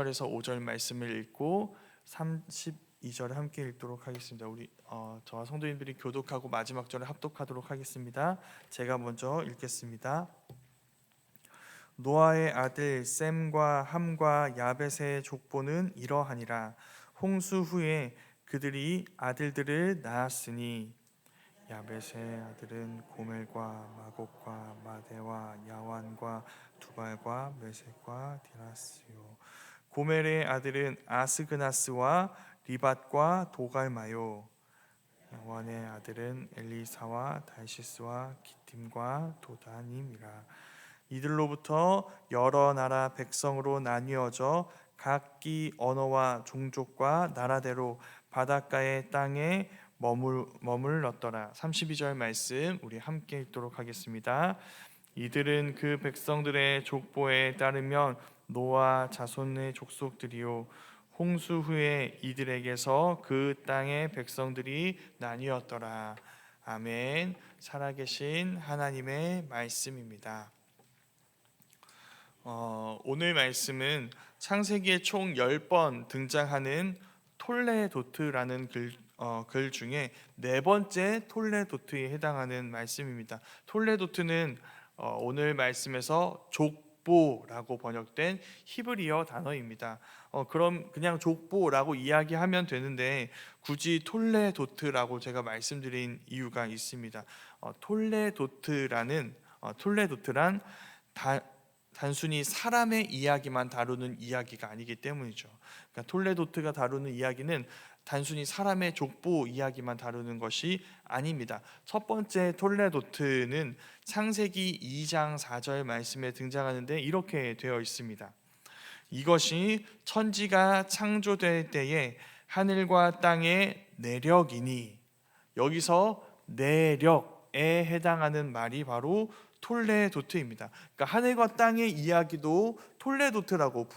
18에서 5절 말씀을 읽고 32절을 함께 읽도록 하겠습니다. 우리 저와 성도님들이 교독하고 마지막 절에 합독하도록 하겠습니다. 제가 먼저 읽겠습니다. 노아의 아들 셈과 함과 야벳의 족보는 이러하니라. 홍수 후에 그들이 아들들을 낳았으니 야벳의 아들은 고멜과 마곡과 마대와 야완과 두발과 메섹과 디라스요. 고멜의 아들은 아스그나스와 리밧과 도갈마요. 야완의 아들은 엘리사와 달시스와 기팀과 도다님이라. 이들로부터 여러 나라 백성으로 나뉘어져 각기 언어와 종족과 나라대로 바닷가의 땅에 머물렀더라. 32절 말씀 우리 함께 읽도록 하겠습니다. 이들은 그 백성들의 족보에 따르면 노아 자손의 족속들이요 홍수 후에 이들에게서 그 땅의 백성들이 나뉘었더라. 아멘. 살아계신 하나님의 말씀입니다. 오늘 말씀은 창세기에 총 10번 등장하는 톨레도트라는 글 중에 네 번째 톨레도트에 해당하는 말씀입니다. 톨레도트는 오늘 말씀에서 족보라고 번역된 히브리어 단어입니다. 그럼 그냥 족보라고 이야기하면 되는데 굳이 톨레도트라고 제가 말씀드린 이유가 있습니다. 톨레도트란 단순히 사람의 이야기만 다루는 이야기가 아니기 때문이죠. 그러니까 톨레도트가 다루는 이야기는 단순히 사람의 족보 이야기만 다루는 것이 아닙니다. 첫 번째 톨레도트는 창세기 2장 4절 말씀에 등장하는데 이렇게 되어 있습니다. 이것이 천지가 창조될 때에 하늘과 땅의 내력이니. 여기서 내력에 해당하는 말이 바로 톨레도트입니다. 그러니까 하늘과 땅의 이야기도 톨레도트라고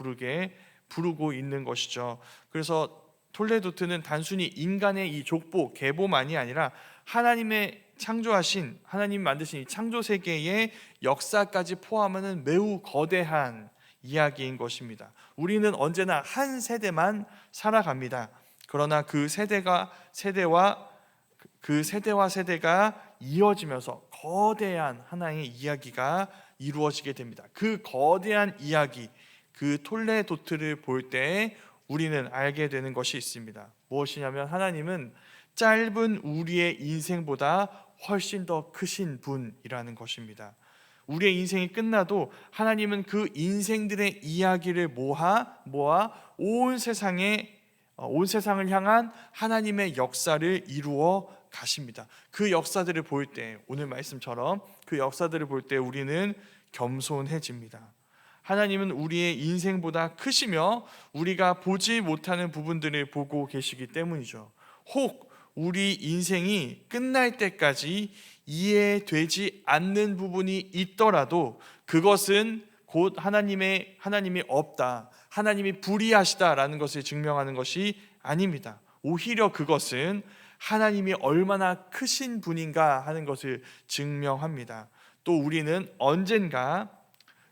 부르고 있는 것이죠. 그래서 톨레도트는 단순히 인간의 이 족보, 계보만이 아니라 하나님의 창조하신, 하나님 만드신 이 창조 세계의 역사까지 포함하는 매우 거대한 이야기인 것입니다. 우리는 언제나 한 세대만 살아갑니다. 그러나 그 세대와 세대가 이어지면서 거대한 하나의 이야기가 이루어지게 됩니다. 그 거대한 이야기, 그 톨레도트를 볼 때 우리는 알게 되는 것이 있습니다. 무엇이냐면 하나님은 짧은 우리의 인생보다 훨씬 더 크신 분이라는 것입니다. 우리의 인생이 끝나도 하나님은 그 인생들의 이야기를 모아 온 세상을 향한 하나님의 역사를 이루어 가십니다. 그 역사들을 볼 때, 오늘 말씀처럼 그 역사들을 볼 때 우리는 겸손해집니다. 하나님은 우리의 인생보다 크시며 우리가 보지 못하는 부분들을 보고 계시기 때문이죠. 혹 우리 인생이 끝날 때까지 이해되지 않는 부분이 있더라도 그것은 곧 하나님이 없다, 하나님이 불의하시다라는 것을 증명하는 것이 아닙니다. 오히려 그것은 하나님이 얼마나 크신 분인가 하는 것을 증명합니다. 또 우리는 언젠가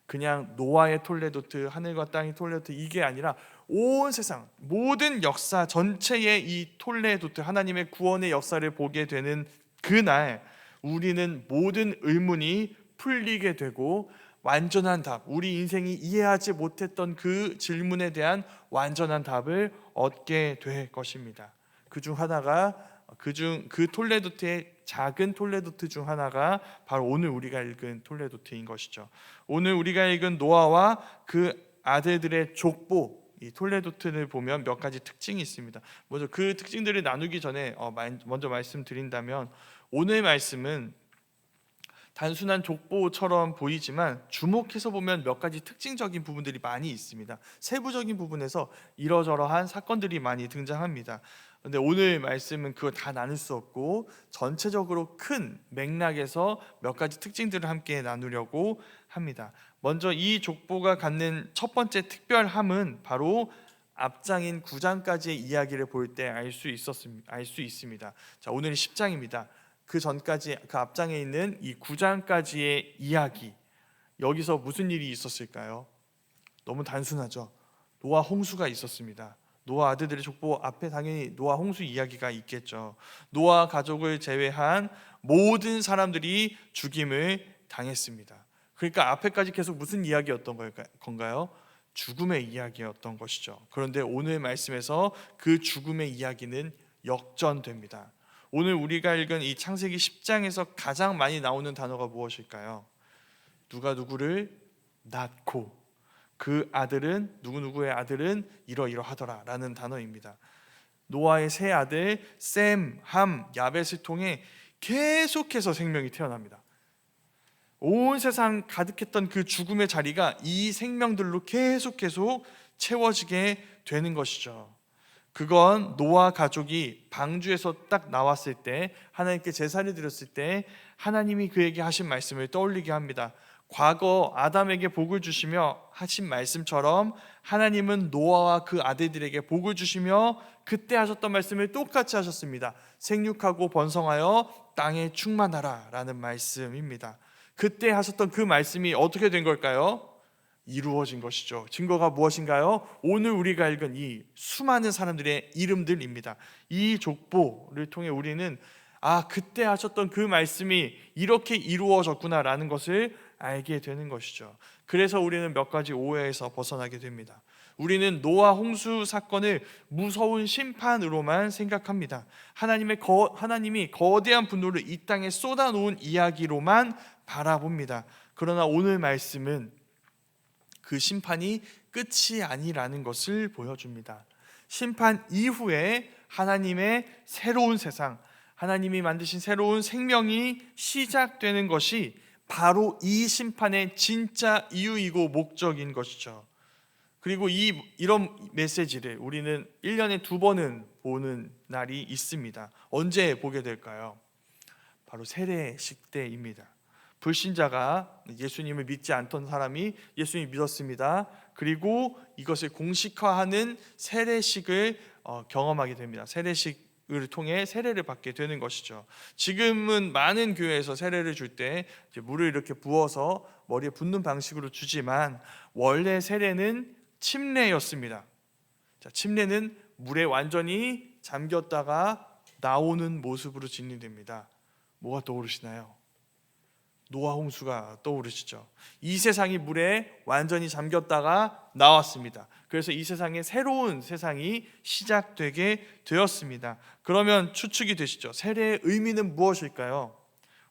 그냥 노아의 톨레도트, 하늘과 땅의 톨레도트 이게 아니라 온 세상 모든 역사 전체의 이 톨레도트, 하나님의 구원의 역사를 보게 되는 그날 우리는 모든 의문이 풀리게 되고 완전한 답, 우리 인생이 이해하지 못했던 그 질문에 대한 완전한 답을 얻게 될 것입니다. 그 톨레도트의 작은 톨레도트 중 하나가 바로 오늘 우리가 읽은 톨레도트인 것이죠. 오늘 우리가 읽은 노아와 그 아들들의 족보, 이 톨레도트를 보면 몇 가지 특징이 있습니다. 먼저 그 특징들을 나누기 전에 먼저 말씀드린다면 오늘 말씀은 단순한 족보처럼 보이지만 주목해서 보면 몇 가지 특징적인 부분들이 많이 있습니다. 세부적인 부분에서 이러저러한 사건들이 많이 등장합니다. 그런데 오늘 말씀은 그거 다 나눌 수 없고 전체적으로 큰 맥락에서 몇 가지 특징들을 함께 나누려고 합니다. 먼저 이 족보가 갖는 첫 번째 특별함은 바로 앞장인 9장까지의 이야기를 볼 때 알 수 있습니다. 자, 오늘은 10장입니다. 그 전까지, 그 앞장에 있는 이 9장까지의 이야기, 여기서 무슨 일이 있었을까요? 너무 단순하죠. 노아 홍수가 있었습니다. 노아 아들들의 족보 앞에 당연히 노아 홍수 이야기가 있겠죠. 노아 가족을 제외한 모든 사람들이 죽임을 당했습니다. 그러니까 앞에까지 계속 무슨 이야기였던 건가요? 죽음의 이야기였던 것이죠. 그런데 오늘 말씀에서 그 죽음의 이야기는 역전됩니다. 오늘 우리가 읽은 이 창세기 10장에서 가장 많이 나오는 단어가 무엇일까요? 누가 누구를 낳고 그 아들은 누구누구의 아들은 이러이러하더라 라는 단어입니다. 노아의 세 아들 셈, 함, 야벳을 통해 계속해서 생명이 태어납니다. 온 세상 가득했던 그 죽음의 자리가 이 생명들로 계속 채워지게 되는 것이죠. 그건 노아 가족이 방주에서 딱 나왔을 때, 하나님께 제사를 드렸을 때 하나님이 그에게 하신 말씀을 떠올리게 합니다. 과거 아담에게 복을 주시며 하신 말씀처럼 하나님은 노아와 그 아들들에게 복을 주시며 그때 하셨던 말씀을 똑같이 하셨습니다. 생육하고 번성하여 땅에 충만하라 라는 말씀입니다. 그때 하셨던 그 말씀이 어떻게 된 걸까요? 이루어진 것이죠. 증거가 무엇인가요? 오늘 우리가 읽은 이 수많은 사람들의 이름들입니다. 이 족보를 통해 우리는 그때 하셨던 그 말씀이 이렇게 이루어졌구나라는 것을 알게 되는 것이죠. 그래서 우리는 몇 가지 오해에서 벗어나게 됩니다. 우리는 노아 홍수 사건을 무서운 심판으로만 생각합니다. 하나님이 거대한 분노를 이 땅에 쏟아놓은 이야기로만 바라봅니다. 그러나 오늘 말씀은 그 심판이 끝이 아니라는 것을 보여줍니다. 심판 이후에 하나님의 새로운 세상, 하나님이 만드신 새로운 생명이 시작되는 것이 바로 이 심판의 진짜 이유이고 목적인 것이죠. 그리고 이런 메시지를 우리는 1년에 2번은 보는 날이 있습니다. 언제 보게 될까요? 바로 세례식 때입니다. 불신자가 예수님을 믿지 않던 사람이 예수님을 믿었습니다. 그리고 이것을 공식화하는 세례식을 경험하게 됩니다. 세례식을 통해 세례를 받게 되는 것이죠. 지금은 많은 교회에서 세례를 줄 때 물을 이렇게 부어서 머리에 붓는 방식으로 주지만 원래 세례는 침례였습니다. 침례는 물에 완전히 잠겼다가 나오는 모습으로 진행됩니다. 뭐가 떠오르시나요? 노아 홍수가 떠오르시죠. 이 세상이 물에 완전히 잠겼다가 나왔습니다. 그래서 이 세상에 새로운 세상이 시작되게 되었습니다. 그러면 추측이 되시죠. 세례의 의미는 무엇일까요?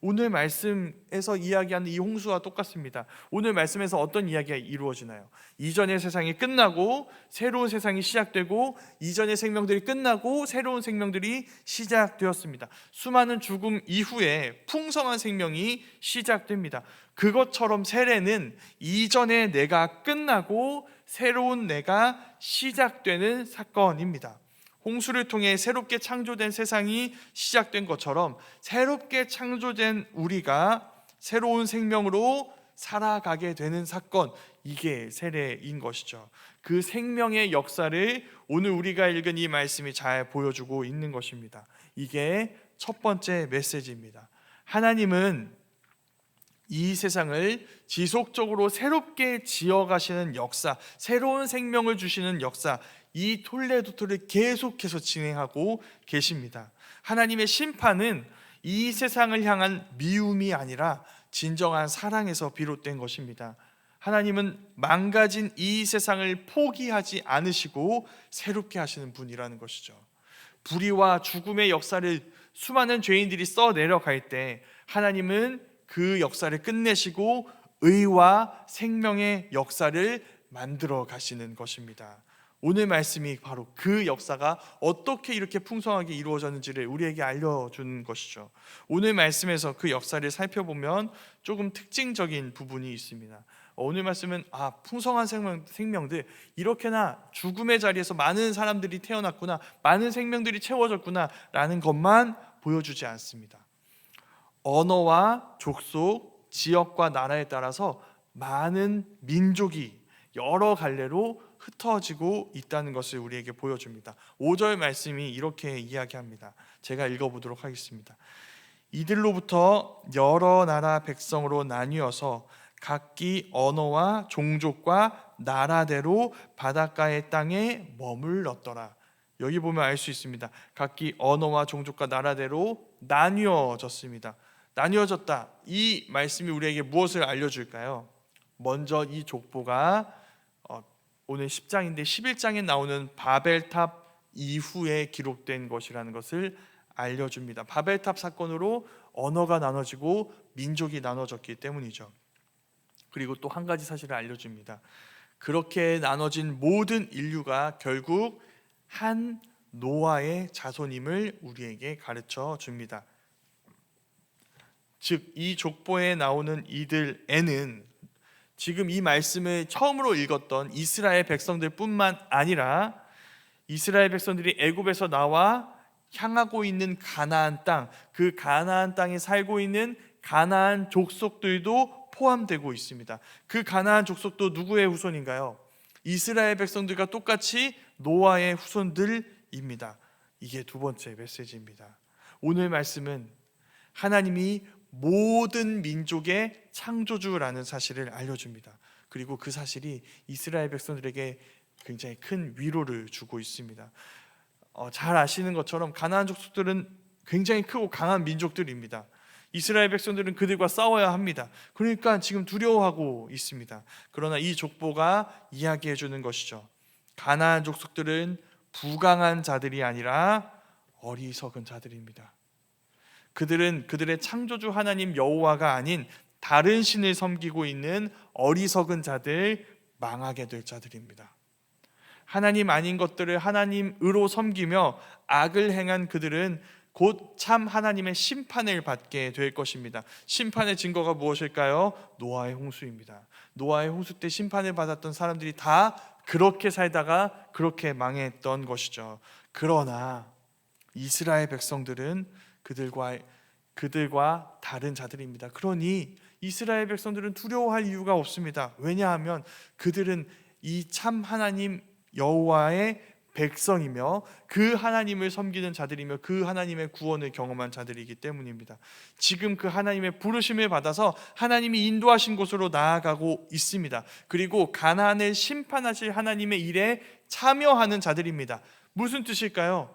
오늘 말씀에서 이야기하는 이 홍수와 똑같습니다. 오늘 말씀에서 어떤 이야기가 이루어지나요? 이전의 세상이 끝나고 새로운 세상이 시작되고, 이전의 생명들이 끝나고 새로운 생명들이 시작되었습니다. 수많은 죽음 이후에 풍성한 생명이 시작됩니다. 그것처럼 세례는 이전의 내가 끝나고 새로운 내가 시작되는 사건입니다. 홍수를 통해 새롭게 창조된 세상이 시작된 것처럼 새롭게 창조된 우리가 새로운 생명으로 살아가게 되는 사건, 이게 세례인 것이죠. 그 생명의 역사를 오늘 우리가 읽은 이 말씀이 잘 보여주고 있는 것입니다. 이게 첫 번째 메시지입니다. 하나님은 이 세상을 지속적으로 새롭게 지어가시는 역사, 새로운 생명을 주시는 역사, 이 톨레도토를 계속해서 진행하고 계십니다. 하나님의 심판은 이 세상을 향한 미움이 아니라 진정한 사랑에서 비롯된 것입니다. 하나님은 망가진 이 세상을 포기하지 않으시고 새롭게 하시는 분이라는 것이죠. 불의와 죽음의 역사를 수많은 죄인들이 써내려갈 때 하나님은 그 역사를 끝내시고 의와 생명의 역사를 만들어 가시는 것입니다. 오늘 말씀이 바로 그 역사가 어떻게 이렇게 풍성하게 이루어졌는지를 우리에게 알려주는 것이죠. 오늘 말씀에서 그 역사를 살펴보면 조금 특징적인 부분이 있습니다. 오늘 말씀은 풍성한 생명들, 이렇게나 죽음의 자리에서 많은 사람들이 태어났구나, 많은 생명들이 채워졌구나 라는 것만 보여주지 않습니다. 언어와 족속, 지역과 나라에 따라서 많은 민족이 여러 갈래로 흩어지고 있다는 것을 우리에게 보여줍니다. 5절 말씀이 이렇게 이야기합니다. 제가 읽어보도록 하겠습니다. 이들로부터 여러 나라 백성으로 나뉘어서 각기 언어와 종족과 나라대로 바닷가의 땅에 머물렀더라. 여기 보면 알 수 있습니다. 각기 언어와 종족과 나라대로 나뉘어졌습니다. 나뉘어졌다. 이 말씀이 우리에게 무엇을 알려줄까요? 먼저 이 족보가 오늘 10장인데 11장에 나오는 바벨탑 이후에 기록된 것이라는 것을 알려줍니다. 바벨탑 사건으로 언어가 나눠지고 민족이 나눠졌기 때문이죠. 그리고 또 한 가지 사실을 알려줍니다. 그렇게 나눠진 모든 인류가 결국 한 노아의 자손임을 우리에게 가르쳐 줍니다. 즉, 이 족보에 나오는 이들에는 지금 이 말씀을 처음으로 읽었던 이스라엘 백성들뿐만 아니라 이스라엘 백성들이 애굽에서 나와 향하고 있는 가나안 땅, 그 가나안 땅에 살고 있는 가나안 족속들도 포함되고 있습니다. 그 가나안 족속도 누구의 후손인가요? 이스라엘 백성들과 똑같이 노아의 후손들입니다. 이게 두 번째 메시지입니다. 오늘 말씀은 하나님이 모든 민족의 창조주라는 사실을 알려줍니다. 그리고 그 사실이 이스라엘 백성들에게 굉장히 큰 위로를 주고 있습니다. 잘 아시는 것처럼 가나안 족속들은 굉장히 크고 강한 민족들입니다. 이스라엘 백성들은 그들과 싸워야 합니다. 그러니까 지금 두려워하고 있습니다. 그러나 이 족보가 이야기해 주는 것이죠. 가나안 족속들은 부강한 자들이 아니라 어리석은 자들입니다. 그들은 그들의 창조주 하나님 여호와가 아닌 다른 신을 섬기고 있는 어리석은 자들, 망하게 될 자들입니다. 하나님 아닌 것들을 하나님으로 섬기며 악을 행한 그들은 곧 참 하나님의 심판을 받게 될 것입니다. 심판의 증거가 무엇일까요? 노아의 홍수입니다. 노아의 홍수 때 심판을 받았던 사람들이 다 그렇게 살다가 그렇게 망했던 것이죠. 그러나 이스라엘 백성들은 그들과 다른 자들입니다. 그러니 이스라엘 백성들은 두려워할 이유가 없습니다. 왜냐하면 그들은 이 참 하나님 여호와의 백성이며 그 하나님을 섬기는 자들이며 그 하나님의 구원을 경험한 자들이기 때문입니다. 지금 그 하나님의 부르심을 받아서 하나님이 인도하신 곳으로 나아가고 있습니다. 그리고 가나안을 심판하실 하나님의 일에 참여하는 자들입니다. 무슨 뜻일까요?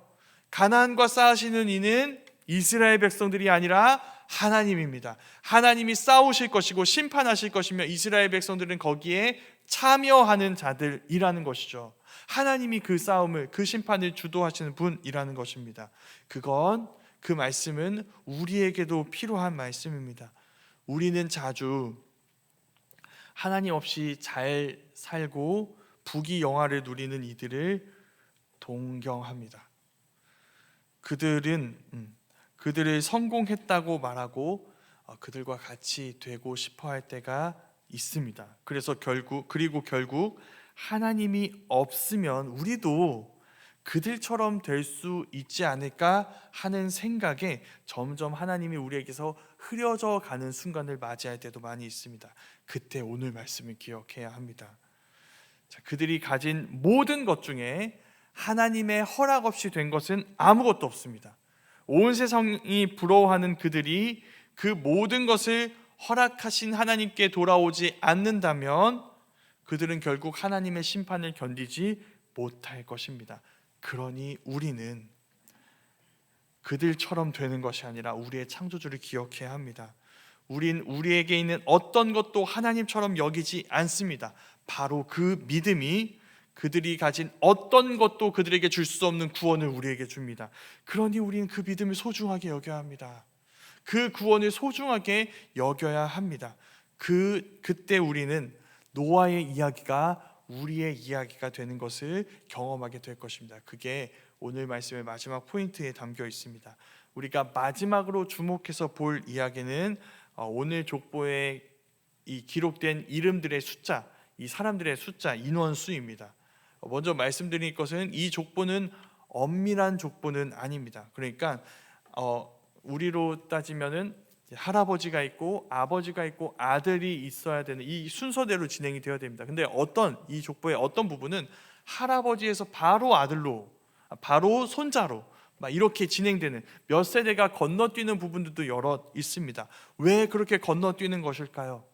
가나안과 싸우시는 이는 이스라엘 백성들이 아니라 하나님입니다. 하나님이 싸우실 것이고 심판하실 것이며 이스라엘 백성들은 거기에 참여하는 자들이라는 것이죠. 하나님이 그 싸움을, 그 심판을 주도하시는 분이라는 것입니다. 그 말씀은 우리에게도 필요한 말씀입니다. 우리는 자주 하나님 없이 잘 살고 부귀영화를 누리는 이들을 동경합니다. 그들을 성공했다고 말하고 그들과 같이 되고 싶어 할 때가 있습니다. 그리고 결국 하나님이 없으면 우리도 그들처럼 될 수 있지 않을까 하는 생각에 점점 하나님이 우리에게서 흐려져 가는 순간을 맞이할 때도 많이 있습니다. 그때 오늘 말씀을 기억해야 합니다. 그들이 가진 모든 것 중에 하나님의 허락 없이 된 것은 아무것도 없습니다. 온 세상이 부러워하는 그들이 그 모든 것을 허락하신 하나님께 돌아오지 않는다면 그들은 결국 하나님의 심판을 견디지 못할 것입니다. 그러니 우리는 그들처럼 되는 것이 아니라 우리의 창조주를 기억해야 합니다. 우리에게 있는 어떤 것도 하나님처럼 여기지 않습니다. 바로 그 믿음이 그들이 가진 어떤 것도 그들에게 줄 수 없는 구원을 우리에게 줍니다. 그러니 우리는 그 믿음을 소중하게 여겨야 합니다. 그 구원을 소중하게 여겨야 합니다. 그때 우리는 노아의 이야기가 우리의 이야기가 되는 것을 경험하게 될 것입니다. 그게 오늘 말씀의 마지막 포인트에 담겨 있습니다. 우리가 마지막으로 주목해서 볼 이야기는 오늘 족보에 이 기록된 이름들의 숫자, 이 사람들의 숫자, 인원수입니다. 먼저 말씀드릴 것은 이 족보는 엄밀한 족보는 아닙니다. 그러니까 우리로 따지면은 할아버지가 있고 아버지가 있고 아들이 있어야 되는 이 순서대로 진행이 되어야 됩니다. 근데 이 족보의 어떤 부분은 할아버지에서 바로 아들로, 바로 손자로 막 이렇게 진행되는 몇 세대가 건너뛰는 부분들도 여러 있습니다. 왜 그렇게 건너뛰는 것일까요?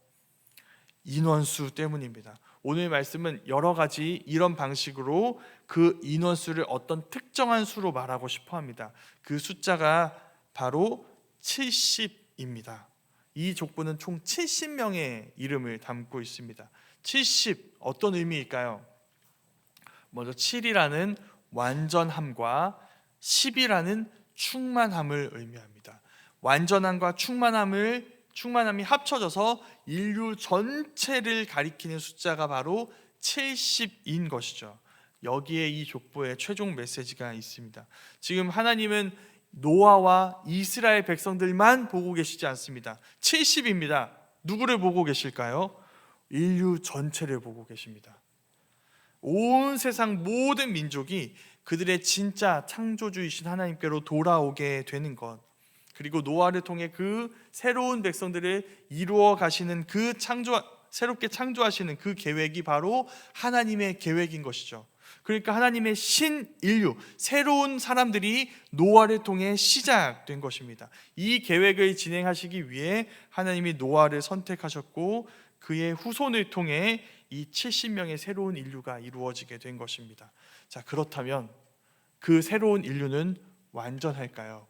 인원수 때문입니다. 오늘 말씀은 여러 가지 이런 방식으로 그 인원수를 어떤 특정한 수로 말하고 싶어 합니다. 그 숫자가 바로 70입니다. 이 족보는 총 70명의 이름을 담고 있습니다. 70 어떤 의미일까요? 먼저 7이라는 완전함과 10이라는 충만함을 의미합니다. 완전함과 충만함이 합쳐져서 인류 전체를 가리키는 숫자가 바로 70인 것이죠. 여기에 이 족보의 최종 메시지가 있습니다. 지금 하나님은 노아와 이스라엘 백성들만 보고 계시지 않습니다. 70입니다. 누구를 보고 계실까요? 인류 전체를 보고 계십니다. 온 세상 모든 민족이 그들의 진짜 창조주이신 하나님께로 돌아오게 되는 것, 그리고 노아를 통해 그 새로운 백성들을 이루어 가시는 새롭게 창조하시는 그 계획이 바로 하나님의 계획인 것이죠. 그러니까 하나님의 신인류, 새로운 사람들이 노아를 통해 시작된 것입니다. 이 계획을 진행하시기 위해 하나님이 노아를 선택하셨고 그의 후손을 통해 이 70명의 새로운 인류가 이루어지게 된 것입니다. 자, 그렇다면 그 새로운 인류는 완전할까요?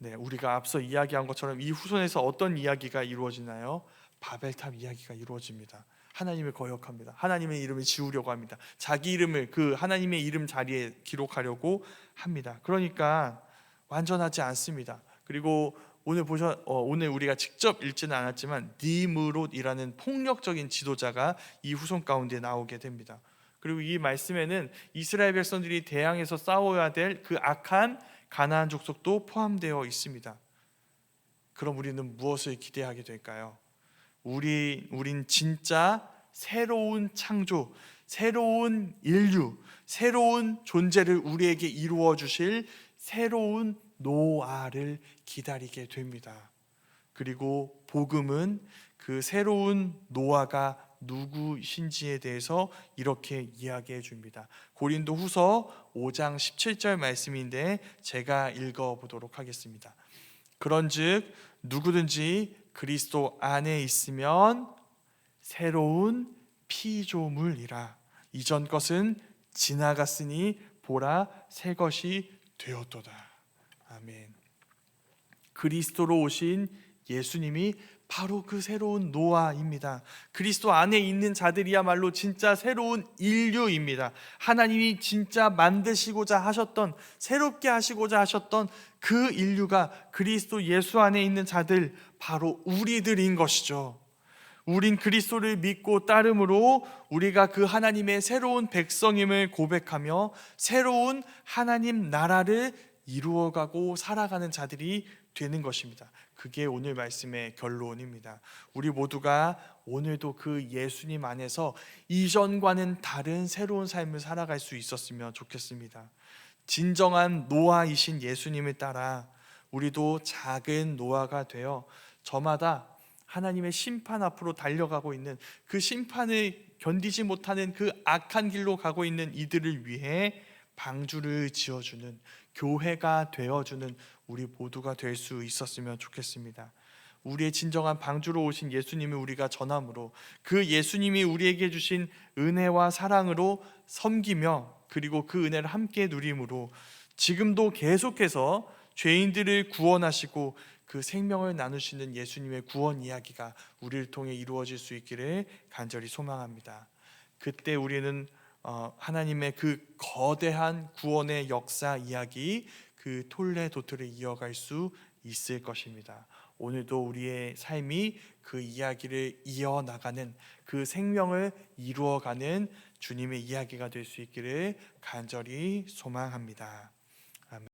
네, 우리가 앞서 이야기한 것처럼 이 후손에서 어떤 이야기가 이루어지나요? 바벨탑 이야기가 이루어집니다. 하나님을 거역합니다. 하나님의 이름을 지우려고 합니다. 자기 이름을 그 하나님의 이름 자리에 기록하려고 합니다. 그러니까 완전하지 않습니다. 그리고 오늘 우리가 직접 읽지는 않았지만 니므롯이라는 폭력적인 지도자가 이 후손 가운데 나오게 됩니다. 그리고 이 말씀에는 이스라엘 백성들이 대항해서 싸워야 될 그 악한 가나안 족속도 포함되어 있습니다. 그럼 우리는 무엇을 기대하게 될까요? 우린 진짜 새로운 창조, 새로운 인류, 새로운 존재를 우리에게 이루어 주실 새로운 노아를 기다리게 됩니다. 그리고 복음은 그 새로운 노아가 누구신지에 대해서 이렇게 이야기해 줍니다. 고린도후서 5장 17절 말씀인데 제가 읽어보도록 하겠습니다. 그런즉 누구든지 그리스도 안에 있으면 새로운 피조물이라. 이전 것은 지나갔으니 보라 새 것이 되었도다. 아멘. 그리스도로 오신 예수님이 바로 그 새로운 노아입니다. 그리스도 안에 있는 자들이야말로 진짜 새로운 인류입니다. 하나님이 진짜 만드시고자 하셨던, 새롭게 하시고자 하셨던 그 인류가 그리스도 예수 안에 있는 자들, 바로 우리들인 것이죠. 우린 그리스도를 믿고 따름으로 우리가 그 하나님의 새로운 백성임을 고백하며 새로운 하나님 나라를 이루어가고 살아가는 자들이 되는 것입니다. 그게 오늘 말씀의 결론입니다. 우리 모두가 오늘도 그 예수님 안에서 이전과는 다른 새로운 삶을 살아갈 수 있었으면 좋겠습니다. 진정한 노아이신 예수님을 따라 우리도 작은 노아가 되어 저마다 하나님의 심판 앞으로 달려가고 있는, 그 심판을 견디지 못하는 그 악한 길로 가고 있는 이들을 위해 방주를 지어주는, 교회가 되어주는 우리 모두가 될 수 있었으면 좋겠습니다. 우리의 진정한 방주로 오신 예수님을 우리가 전함으로 그 예수님이 우리에게 주신 은혜와 사랑으로 섬기며, 그리고 그 은혜를 함께 누림으로 지금도 계속해서 죄인들을 구원하시고 그 생명을 나누시는 예수님의 구원 이야기가 우리를 통해 이루어질 수 있기를 간절히 소망합니다. 그때 우리는 하나님의 그 거대한 구원의 역사 이야기, 그 톨레도트를 이어갈 수 있을 것입니다. 오늘도 우리의 삶이 그 이야기를 이어나가는, 그 생명을 이루어가는 주님의 이야기가 될 수 있기를 간절히 소망합니다.